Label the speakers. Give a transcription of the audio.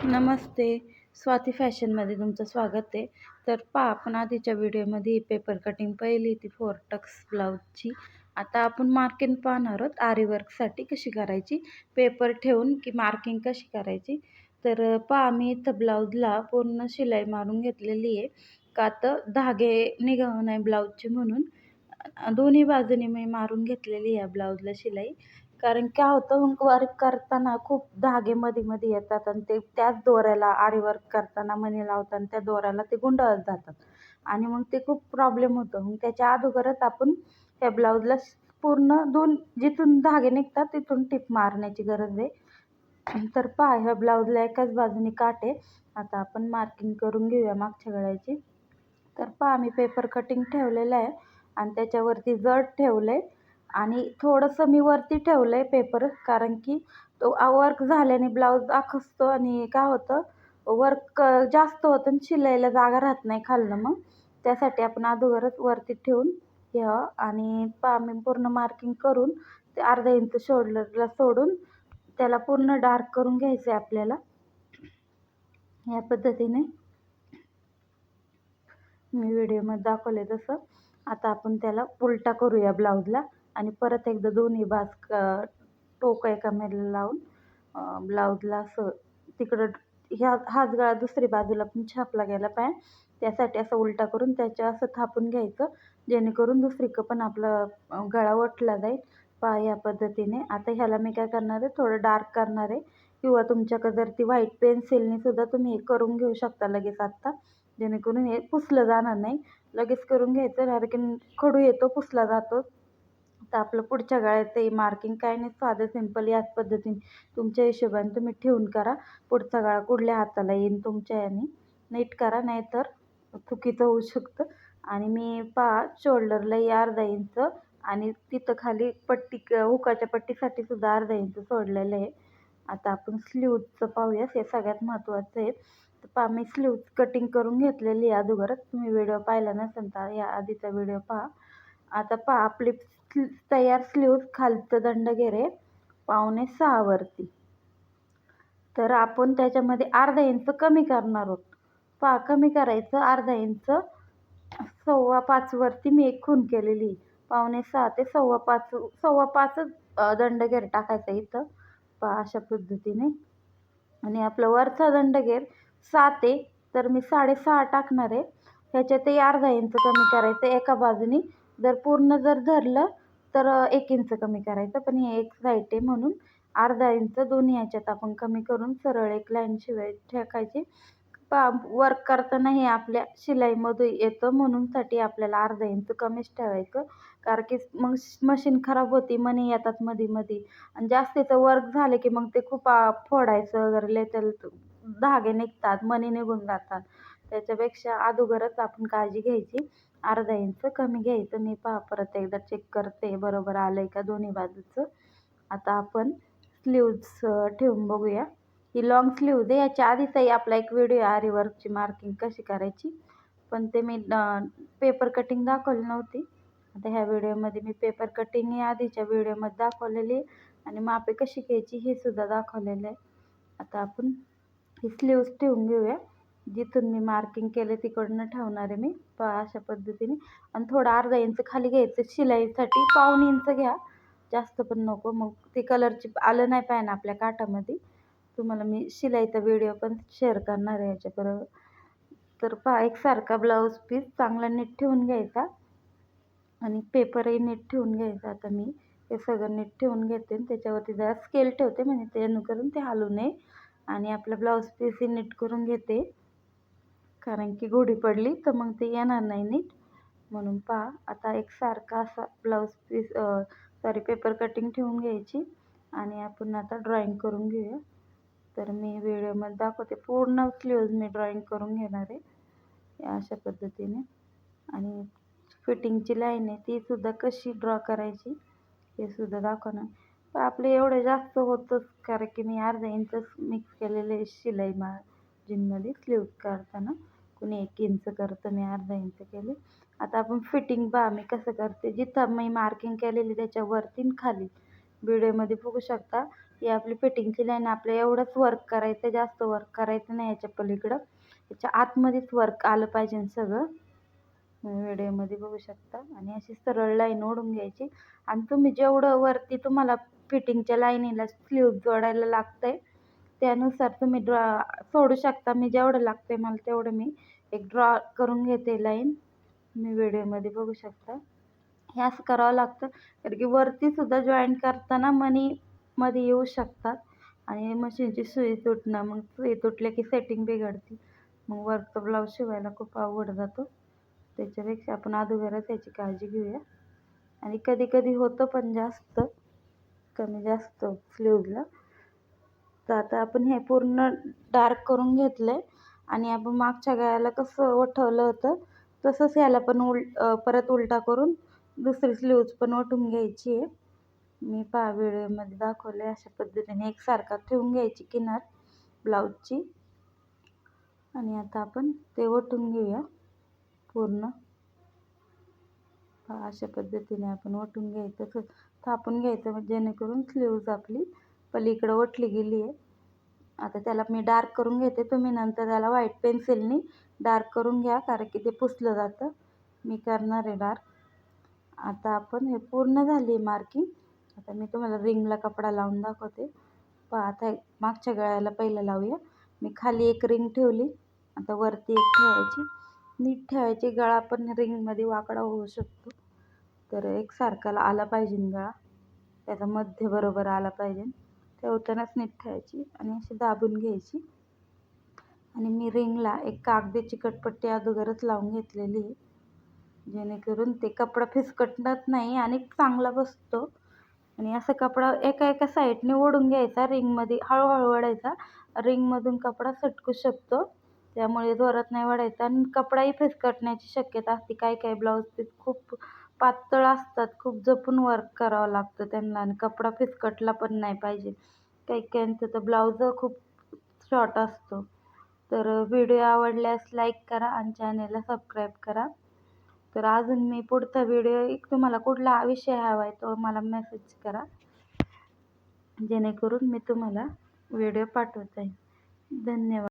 Speaker 1: नमस्ते. स्वाती फॅशनमध्ये तुमचं स्वागत आहे. तर पहा, आपण आधीच्या व्हिडिओमध्ये पेपर कटिंग पाहिली होती 4 टक्स ब्लाऊजची. आता आपण मार्किंग पाहणार आहोत आरी वर्कसाठी कशी करायची, पेपर ठेवून की मार्किंग कशी करायची. तर पहा, मी इथं ब्लाऊजला पूर्ण शिलाई मारून घेतलेली आहे, का तर धागे निघू नये ब्लाऊजचे म्हणून. दोन्ही बाजूनी मी मारून घेतलेली आहे ब्लाऊजला शिलाई. कारण काय होतं, मग वर्क करताना खूप धागे मध्ये येतात आणि ते त्याच दोऱ्याला आरी वर्क करताना मणी लावताना त्या दोऱ्याला ते गुंडाळत जातात आणि मग ते खूप प्रॉब्लेम होतो. मग त्याच्या अगोदरच आपण त्या ब्लाऊजला पूर्ण जिथून धागे निघतात तिथून टिप मारण्याची गरज आहे. तर पहा, ह्या ब्लाऊजला एकाच बाजूने काट आहे. आता आपण मार्किंग करून घेऊया मागच्या गळ्याची. तर पहा, मी पेपर कटिंग ठेवलेलं आहे आणि त्याच्यावरती जड ठेवलं आहे आणि थोडंसं मी वरती ठेवलं आहे पेपर, कारण की तो वर्क झाल्याने ब्लाऊज आखसतो आणि काय होतं, वर्क जास्त होतं आणि शिलाईला जागा राहत नाही खालनं. मग त्यासाठी आपण अगोदरच वरती ठेवून घ्यावं. आणि पहा, मी पूर्ण मार्किंग करून ते अर्धा इंच शोल्डरला सोडून त्याला पूर्ण डार्क करून घ्यायचं आहे आपल्याला. या पद्धतीने मी व्हिडिओमध्ये दाखवले तसं. आता आपण त्याला उलटा करूया ब्लाऊजला आणि परत एकदा दोन्ही टोक एकामेकाला लावून ब्लाऊजला असं तिकडं हाच गळा दुसरी बाजूला पण छापला गेला पाहिजे. त्यासाठी असं उलटा करून त्याच्या असं थापून घ्यायचं, जेणेकरून दुसरीकडं पण आपला गळा ओटला जाईल. पहा, या पद्धतीने. आता ह्याला मी काय करणार आहे, थोडं डार्क करणार आहे, किंवा तुमच्याकडे जर ती व्हाईट पेन्सिलने सुद्धा तुम्ही हे करून घेऊ शकता लगेच आत्ता, जेणेकरून हे पुसलं जाणार नाही. लगेच करून घ्यायचं, कारण की खडू येतो, पुसला जातो. तर आपलं पुढच्या गळ्यात ते मार्किंग काय नाही, साधं सिंपल याच पद्धतीने तुमच्या हिशोबाने तुम्ही ठेवून करा. पुढचा गळा कुठल्या हाताला येईन तुमच्या याने नीट करा, नाहीतर चुकीचं होऊ शकतं. आणि मी पहा, शोल्डरला अर्धा इंच आणि तिथं खाली पट्टी हुकाच्या पट्टीसाठी सुद्धा अर्धा इंच सोडलेलं आहे. आता आपण स्लीवचं पाहूया, हे सगळ्यात महत्त्वाचं आहे. तर पहा, मी स्लीव कटिंग करून घेतलेली आहे अगोदरच. तुम्ही व्हिडिओ पाहिला नसेल तर या आधीचा व्हिडिओ पहा. आता पहा, आपली तयार स्लीव खालचं दंडगेर आहे 5.25 वरती. तर आपण त्याच्यामध्ये अर्धा इंच कमी करणार आहोत. पहा, कमी करायचं अर्धा इंच. 5.25 वरती मी एक खूण केलेली. 5.25 ते 5.25च दंडगेर टाकायचा इथं. पहा, अशा पद्धतीने. आणि आपलं वरचा दंडगेर 7 आहे, तर मी 6.5 टाकणार आहे. ह्याच्यातही अर्धा इंच कमी करायचं एका बाजूनी. जर पूर्ण धरलं तर 1 इंच कमी करायचं, पण हे एक साईड आहे म्हणून अर्धा इंच दोन्ही ह्याच्यात आपण कमी करून सरळ एक लाईन शिवाय टाकायची. वर्क करताना हे आपल्या शिलाईमध्ये येतं, म्हणून साठी आपल्याला अर्धा इंच कमीच ठेवायचं. कारण की मग मशीन खराब होती, मणी येतात मध्ये आणि जास्तीचं वर्क झालं की मग ते खूप फोडायचं वगैरे लय, धागे निघतात, मणी निघून जातात. त्याच्यापेक्षा अगोदरच आपण काळजी घ्यायची, अर्धा इंच कमी घ्यायचं. मी पहा, परत एकदा चेक करते बरोबर आलंय का दोन्ही बाजूचं. आता आपण स्लीव्ज ठेवून बघूया. ही लॉंग स्लीव्ज आहे. याच्या आधीचाही आपला एक व्हिडिओ आरी वर्कची मार्किंग कशी करायची, पण ते मी पेपर कटिंग दाखवली नव्हती. आता ह्या व्हिडिओमध्ये मी पेपर कटिंग ही आधीच्या व्हिडिओमध्ये दाखवलेली आणि मापे कशी घ्यायची हे सुद्धा दाखवलेलं आहे. आता आपण ही स्लीव्ज ठेवून घेऊया. जिथून मी मार्किंग केलं तिकडनं ठेवणार आहे मी. पहा, अशा पद्धतीने. आणि थोडं अर्धा इंच खाली घ्यायचं शिलाईसाठी. 1.25 इंच घ्या, जास्त पण नको, मग ते कलरची आलं नाही पाहिजे आपल्या काठामध्ये. तुम्हाला मी शिलाईचा व्हिडिओ पण शेअर करणार आहे याच्याबरोबर. तर पहा, एकसारखा ब्लाऊज पीस चांगला नीट ठेवून घ्यायचा आणि पेपरही नीट ठेवून घ्यायचा. आता मी हे सगळं नीट ठेवून घेते आणि त्याच्यावरती जरा स्केल ठेवते, म्हणजे जेणेकरून ते हलू नये. आणि आपलं ब्लाऊज पीसही नीट करून घेते, कारण की घोडी पडली तर मग ते येणार नाही नीट, म्हणून पहा. आता एकसारखा असा ब्लाऊज पीस पेपर कटिंग ठेवून घ्यायची आणि आपण आता ड्रॉईंग करून घेऊया. तर मी व्हिडिओमध्ये दाखवते, पूर्ण स्लीव्ज मी ड्रॉईंग करून घेणार आहे अशा पद्धतीने. आणि फिटिंगची लाईन आहे ती सुद्धा कशी ड्रॉ करायची हे सुद्धा दाखवणार. तर आपले एवढं जास्त होतंच, कारण की मी अर्धा इंचच मिक्स केलेले शिलाई मार्जिनमध्ये स्लीव्ज करताना. कुणी 1 इंच करतं, मी अर्धा इंच केले. आता आपण फिटिंग पहा मी कसं करते. जिथं मी मार्किंग केलेली त्याच्या वरती खाली व्हिडिओमध्ये बघू शकता, ही आपली फिटिंगची लाईन. आपल्या एवढंच वर्क करायचं, जास्त वर्क करायचं नाही याच्या पलीकडं. याच्या आतमध्येच वर्क आलं पाहिजे सगळं. व्हिडिओमध्ये बघू शकता. आणि अशी सरळ लाईन ओढून घ्यायची. आणि तुम्ही जेवढं वरती तुम्हाला फिटिंगच्या लाईनीला स्लीव्ज जोडायला लागतंय त्यानुसार तुम्ही सोडू शकता. मी जेवढं लागतंय मला तेवढं मी एक ड्रॉ करून घेते लाईन. मी व्हिडिओमध्ये बघू शकता. हे असं करावं लागतं कारण की वरती सुद्धा जॉईंट करताना मध्ये येऊ शकतात आणि मशीनची सुई तुटणं, मग सुई तुटल्या की सेटिंग बिघडते, मग वरचा ब्लाऊज शिवायला खूप अवघड जातो. त्याच्यापेक्षा आपण अगोदरच याची काळजी घेऊया. आणि कधी कधी होतं पण जास्त कमी जास्त स्लीव्जला. तर आता आपण हे पूर्ण डार्क करून घेतलंय आणि आपण मागच्या गळ्याला कसं उठवलं होतं तसंच याला पण परत उलटा करून दुसरी स्लीव्ज पण ओढून घ्यायची आहे. मी व्हिडिओमध्ये दाखवले अशा पद्धतीने एकसारखा ठेवून घ्यायची किनार ब्लाऊजची. आणि आता आपण ते ओढून घेऊया पूर्ण. अशा पद्धतीने आपण ओढून घ्यायचं, थापून घ्यायचं जेणेकरून स्लीव्ज आपली पलीकडं ओढली गेली आहे. आता त्याला मी डार्क करून घेते. तुम्ही नंतर त्याला व्हाईट पेन्सिलनी डार्क करून घ्या कारण की ते पुसलं जातं. मी करणार आहे डार्क. आता आपण हे पूर्ण झाली मार्किंग. आता मी तुम्हाला रिंगला कपडा लावून दाखवते. आता मागच्या गळ्याला पहिलं लावूया. मी खाली एक रिंग ठेवली, आता वरती एक ठेवायची. नीट ठेवायची. गळा पण रिंगमध्ये वाकडा होऊ शकतो, तर एकसारखा आला पाहिजे गळा, त्याचा मध्य बरोबर आला पाहिजे. ठेवतानाच नीट ठेवायची आणि अशी दाबून घ्यायची. आणि मी रिंगला एक कागदी चिकटपट्टी अगोदरच लावून घेतलेली आहे जेणेकरून ते कपडा फिसकटत नाही आणि चांगला बसतो. आणि असं कपडा एका एका साईडने ओढून घ्यायचा, रिंगमध्ये हळूहळू ओढायचा. रिंगमधून कपडा सटकू शकतो, त्यामुळे जोरात नाही ओढायचा आणि कपडाही फिसकटण्याची शक्यता असते. काही काही ब्लाऊज ते खूप पातळ असतात, खूप जपून वर्क करावं लागतं त्यांना आणि कपडा फिसकटला पण नाही पाहिजे. काही काहींचं तर ब्लाऊज खूप शॉर्ट असतो. तर व्हिडिओ आवडल्यास लाईक करा आणि चॅनेलला सबस्क्राईब करा. तर अजून मी पुढचा व्हिडिओ तुम्हाला कुठला विषय हवा आहे तो मला मेसेज करा, जेणेकरून मी तुम्हाला व्हिडिओ पाठवत आहे. धन्यवाद.